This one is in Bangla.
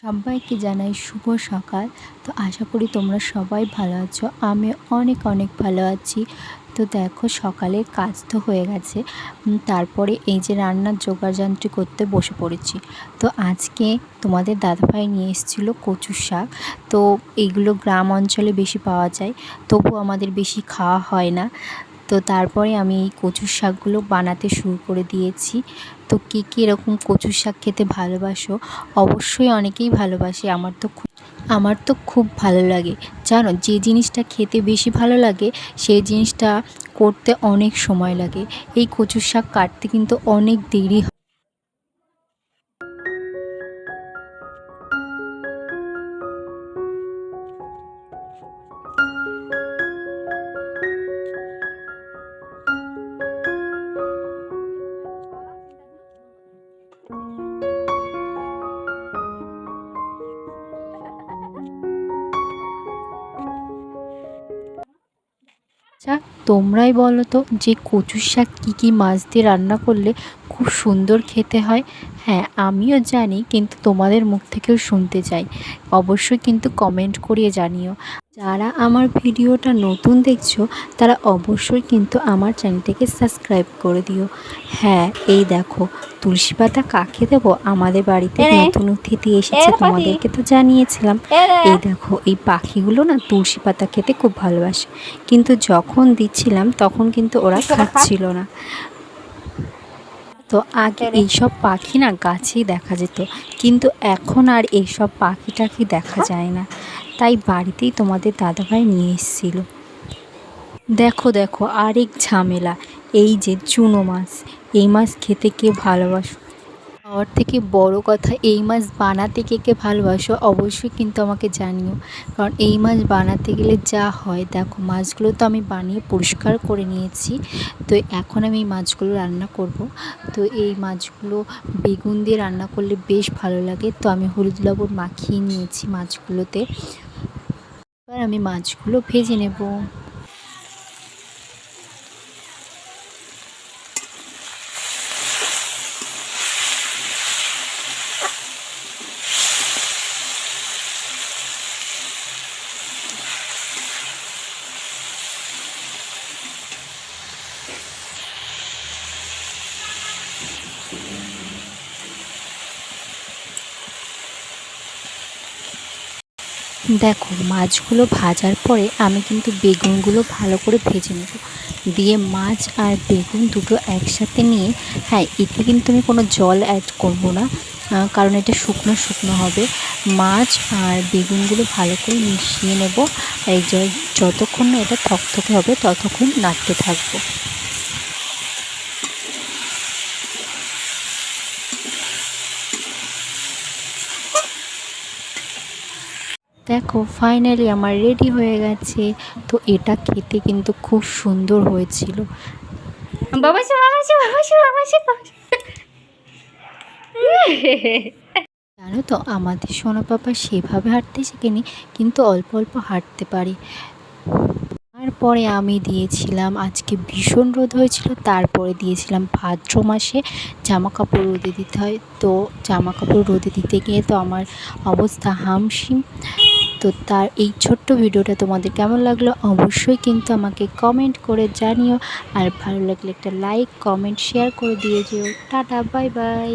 সবাইকে জানাই শুভ সকাল। তো আশা করি তোমরা সবাই ভালো আছো। আমি অনেক অনেক ভালো আছি। তো দেখো সকালের কাজ তো হয়ে গেছে, তারপরে এই যে রান্নার জোগাড়যন্ত্র করতে বসে পড়েছি। তো আজকে তোমাদের দাদাভাই নিয়ে এসেছিলো কচুর শাক। তো এইগুলো গ্রাম অঞ্চলে বেশি পাওয়া যায়, তবু আমাদের বেশি খাওয়া হয় না। তো তারপরে আমি এই কচুর শাকগুলো বানাতে শুরু করে দিয়েছি। তো কে কে এরকম কচুর শাক খেতে ভালোবাসো? অবশ্যই অনেকেই ভালোবাসে। আমার তো খুব ভালো লাগে। জানো, যে জিনিসটা খেতে বেশি ভালো লাগে সেই জিনিসটা করতে অনেক সময় লাগে। এই কচুর শাক কাটতে কিন্তু অনেক দেরি হয়। আচ্ছা, তোমরাই বলো তো যে কচুর শাক কী কী মাছ দিয়ে রান্না করলে খুব সুন্দর খেতে হয়? হ্যাঁ, আমিও জানি, কিন্তু তোমাদের মুখ থেকেও শুনতে চাই। অবশ্যই কিন্তু কমেন্ট করিয়ে জানিও। যারা আমার ভিডিওটা নতুন দেখছো তারা অবশ্যই কিন্তু আমার চ্যানেলটাকে সাবস্ক্রাইব করে দিও। হ্যাঁ, এই দেখো তুলসী পাতা কাকে দেবো, আমাদের বাড়িতে নতুন অতিথি এসেছে, তোমাদেরকে তো জানিয়েছিলাম। এই দেখো এই পাখিগুলো না তুলসী পাতা খেতে খুব ভালোবাসে, কিন্তু যখন দিচ্ছিলাম তখন কিন্তু ওরা খাচ্ছিল না। তো আগে এইসব পাখি না গাছেই দেখা যেত, কিন্তু এখন আর এইসব পাখি টাখি দেখা যায় না। তাই বাড়িতেই তোমাদের দাদাভাই নিয়ে এসেছিলো। দেখো দেখো আরেক ঝামেলা, এই যে চুনো মাছ। এই মাছ খেতে কে ভালোবাসো? খাওয়ার থেকে বড় কথা, এই মাছ বানাতে কে কে ভালোবাসো অবশ্যই কিন্তু আমাকে জানিও। কারণ এই মাছ বানাতে গেলে যা হয়, দেখো মাছগুলো তো আমি বানিয়ে পরিষ্কার করে নিয়েছি। তো এখন আমি এই মাছগুলো রান্না করব। তো এই মাছগুলো বেগুন দিয়ে রান্না করলে বেশ ভালো লাগে। তো আমি হলুদ লবণ মাখিয়ে নিয়েছি মাছগুলোতে। এবার আমি মাছগুলো ভেজে নেব। দেখো মাছগুলো ভাজার পরে আমি কিন্তু বেগুনগুলো ভালো করে ভেজে নেব, দিয়ে মাছ আর বেগুন দুটো একসাথে নিয়ে, হ্যাঁ এতে কিন্তু আমি কোনো জল অ্যাড করব না, কারণ এটা শুকনো শুকনো হবে। মাছ আর বেগুনগুলো ভালো করে মিশিয়ে নেব। আর যতক্ষণ না এটা থকথকে হবে ততক্ষণ নাড়তে থাকবো। দেখো ফাইনালি আমার রেডি হয়ে গেছে। তো এটা খেতে কিন্তু খুব সুন্দর হয়েছিল। জানো তো আমাদের সোনা পাপা সেভাবে হাঁটতে শেখেনি, কিন্তু অল্প অল্প হাঁটতে পারে। তারপরে আমি দিয়েছিলাম, আজকে ভীষণ রোদ হয়েছিল, তারপরে দিয়েছিলাম ভাদ্র মাসে জামা কাপড় রোদে দিতে হয়। তো জামা কাপড় রোদে দিতে গিয়ে তো আমার অবস্থা হামশিম। তো তার এই ছোট্ট ভিডিওটা তোমাদের কেমন লাগলো অবশ্যই কিন্তু আমাকে কমেন্ট করে জানিও। আর ভালো লাগলে একটা লাইক কমেন্ট শেয়ার করে দিয়ে যেও। Tata, bye bye.